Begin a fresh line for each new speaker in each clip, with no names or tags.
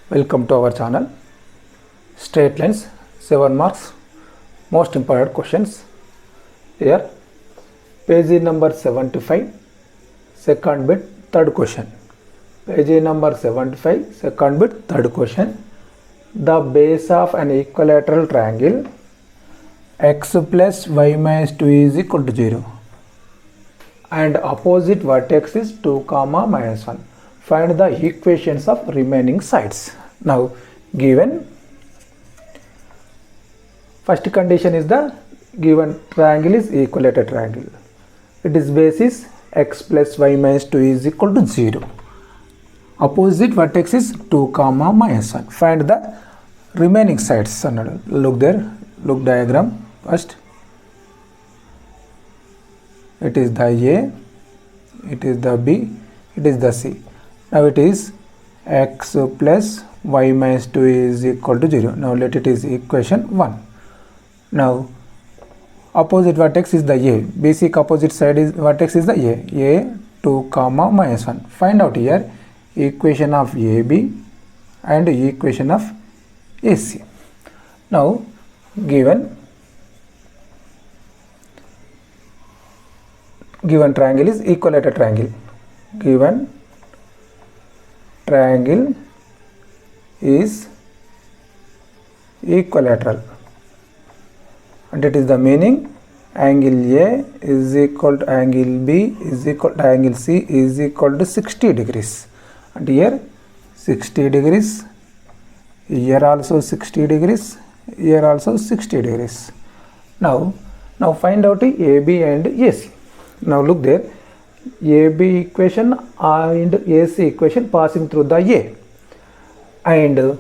Welcome to our channel. Straight lines, 7 marks. Most important questions. Here, page number 75, second bit, third question. Page number 75, second bit, third question. The base of an equilateral triangle x plus y minus 2 is equal to 0 and opposite vertex is 2 comma minus 1. Find the equations of remaining sides. Now given first condition is the given triangle is equilateral triangle. Its base is x plus y minus 2 is equal to 0. Opposite vertex is 2 comma minus 1. Find the remaining sides. Look there. Look diagram first. It is the A, it is the B, it is the C. Now it is x plus y minus 2 is equal to 0. Now let it is equation 1. Now opposite vertex is the A. Basic opposite side is vertex is the A 2 comma minus 1. Find out here equation of AB and equation of AC. Now given triangle is equilateral triangle. Given triangle is equilateral, and it is the meaning angle A is equal to angle B is equal to angle C is equal to 60 degrees, and here 60 degrees, here also 60 degrees, here also 60 degrees. Now find out AB and AC. Now look there, AB equation and AC equation passing through the A, and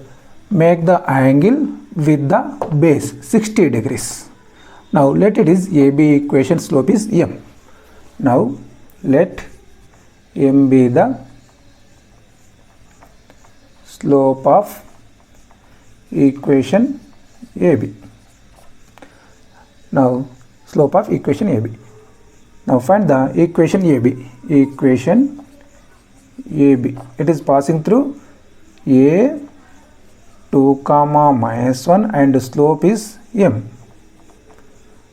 make the angle with the base 60 degrees. Now let it is AB equation slope is M. Now let M be the slope of equation AB. Now slope of equation AB. Now find the equation AB. Equation AB. It is passing through A 2 comma minus 1 and slope is M.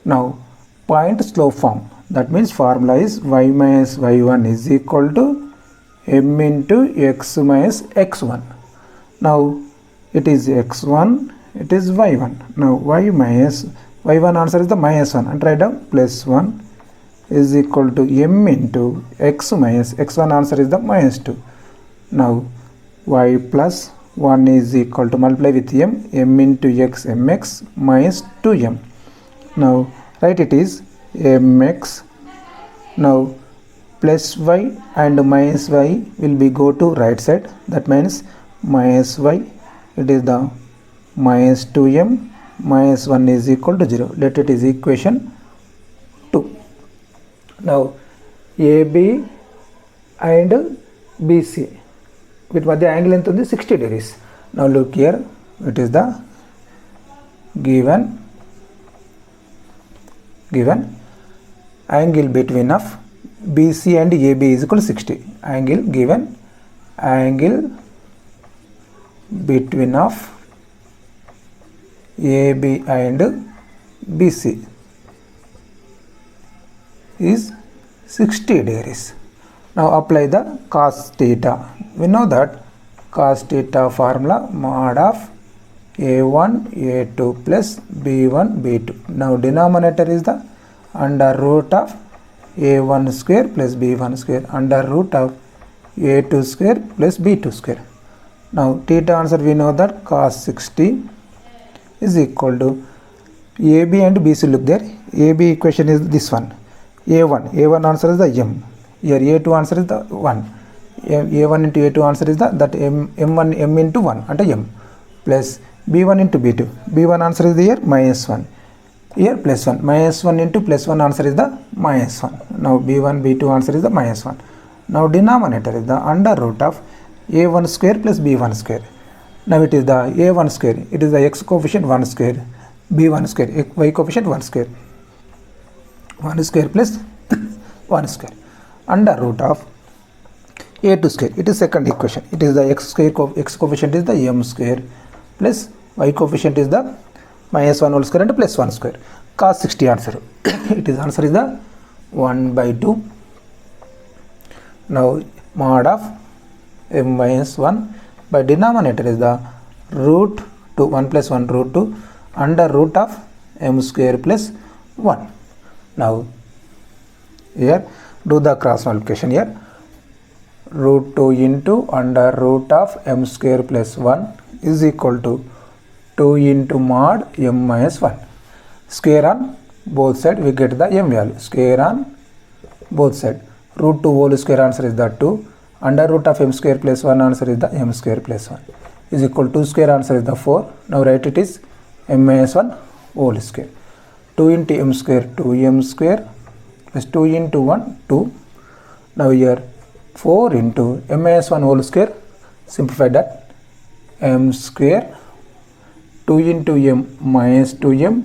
Now point slope form. That means formula is y minus y1 is equal to M into x minus x1. Now it is x1, it is y1. Now y minus y1 answer is the minus 1, and write down plus 1 is equal to m into x minus x1 answer is the minus 2. Now y plus 1 is equal to multiply with m into x mx minus 2m. Now write it is mx. Now plus y and minus y will be go to right side, that means minus y, it is the minus 2m minus 1 is equal to 0. Let it is equation 2. Now AB and BC with the angle length is 60 degrees. Now look here, it is the given angle between of BC and AB is equal to 60. Angle given angle between of AB and BC is 60 degrees. Now apply the cos theta. We know that cos theta formula mod of A1 A2 plus B1 B2. Now denominator is the under root of A1 square plus B1 square under root of A2 square plus B2 square. Now theta answer we know that cos 60 is equal to AB and BC. Look there, AB equation is this one. A1 answer is the m. Here A2 answer is the 1. A1 into A2 answer is that m1 m into 1 and m plus B1 into B2. B1 answer is the here minus 1. Here plus 1. Minus 1 into plus 1 answer is the minus 1. Now B1 B2 answer is the minus 1. Now denominator is the under root of A1 square plus B1 square. Now it is the A1 square. It is the x coefficient 1 square. B1 square. Y coefficient 1 square. 1 square plus 1 square under root of a2 square. It is second equation. It is the x square, x coefficient is the m square plus y coefficient is the minus 1 whole square and plus 1 square. Cos 60 answer. It is answer is the 1 by 2. Now mod of m minus 1 by denominator is the root 2, 1 plus 1 root 2 under root of m square plus 1. Now here do the cross multiplication here. Root 2 into under root of m square plus 1 is equal to 2 into mod m minus 1. Square on both sides, we get the m value. Square on both sides. Root 2 whole square answer is the 2. Under root of m square plus 1 answer is the m square plus 1 is equal to 2 square answer is the 4. Now write it is m minus 1 whole square. 2 into m square 2m square plus 2 into 1 2. Now here 4 into m minus 1 whole square, simplify that, m square 2 into m minus 2m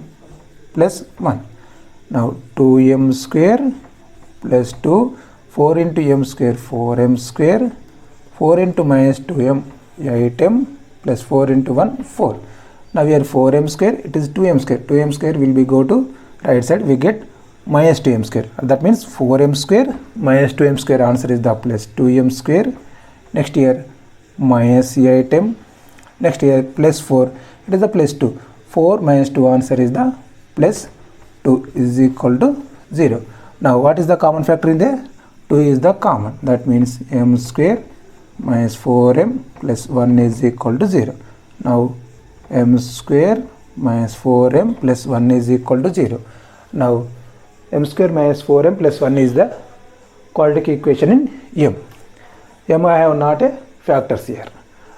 plus 1. Now 2m square plus 2, 4 into m square 4m square, 4 into minus 2m 8m plus 4 into 1 4. Now here 4m square, it is 2m square. 2m square will be go to right side, we get minus 2m square. That means 4m square minus 2m square answer is the plus 2m square. Next here minus 8m. Next here plus 4, it is the plus 2. 4 minus 2 answer is the plus 2 is equal to 0. Now what is the common factor in there? 2 is the common. That means m square minus 4m plus 1 is equal to 0. Now m square minus 4m plus 1 is equal to 0. Now m square minus 4m plus 1 is the quadratic equation in m. M I have not a factors here.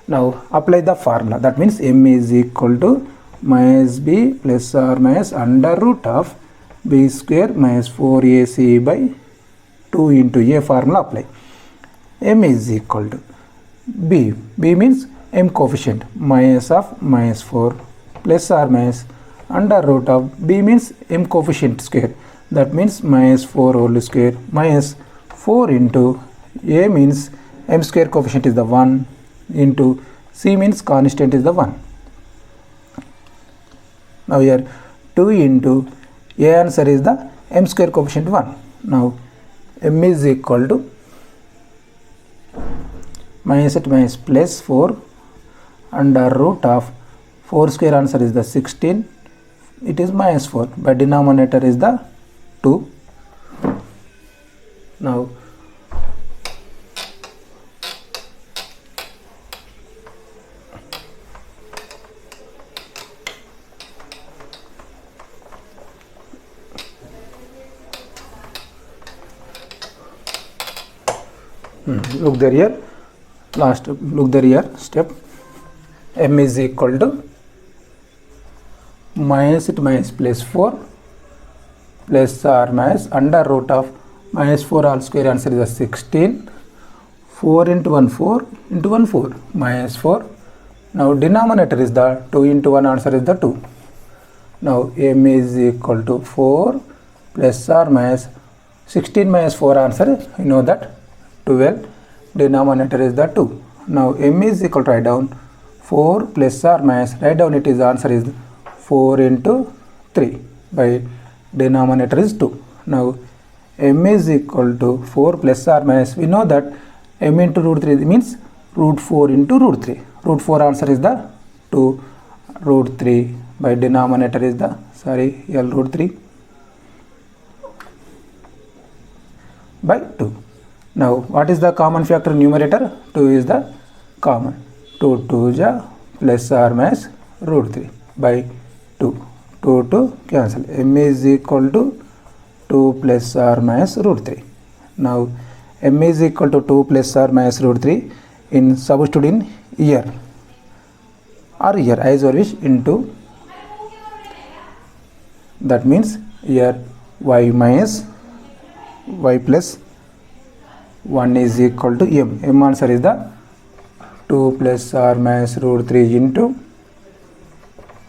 Now apply the formula. That means m is equal to minus b plus or minus under root of b square minus 4ac by 2 into a formula apply. M is equal to b. B means m coefficient minus of minus 4 plus or minus under root of b means m coefficient square. That means minus 4 whole square minus 4 into a means m square coefficient is the 1 into c means constant is the 1. Now here 2 into a answer is the m square coefficient 1. Now m is equal to minus at minus plus 4 under root of 4 square answer is the 16. It is minus 4 by denominator is the 2. Now look there here, last look there here step. M is equal to minus it minus plus 4 plus or minus under root of minus 4 all square answer is a 16. 4 into 1 4 into 1 4 minus 4. Now denominator is the 2 into 1 answer is the 2. Now m is equal to 4 plus or minus 16 minus 4 answer, you know that 12. Denominator is the 2. Now m is equal to write down 4 plus or minus, write down it is answer is 4 into 3 by denominator is 2. Now m is equal to 4 plus or minus, we know that m into root 3 means root 4 into root 3. Root 4 answer is the 2 root 3 by denominator is the L root 3 by 2. Now what is the common factor in numerator? 2 is the common. 2 2 ja plus or minus root 3 by 2. 2 to cancel. M is equal to 2 plus or minus root 3. Now m is equal to 2 plus or minus root 3 in substitute in year or year as you wish into, that means here y minus y plus 1 is equal to m. M answer is the 2 plus or minus root 3 into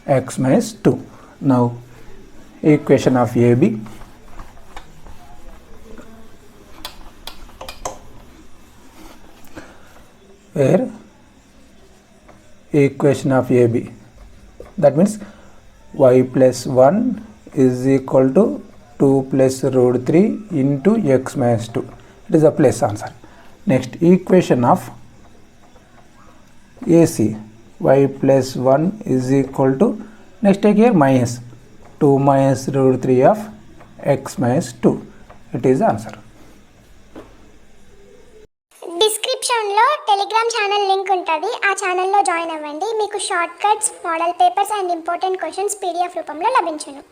x minus 2. Now equation of AB. where equation of AB, that means y plus 1 is equal to 2 plus root 3 into x minus 2. It is a place answer. Next, equation of AC, y plus 1 is equal to, next take here minus 2 minus root 3 of x minus 2. It is the answer.
డిస్క్రిప్షన్లో Telegram channel link ఉంటుంది. ఆ ఛానల్లో join అవ్వండి. మీకు short cuts, model papers and important questions PDF రూపంలో లభించును.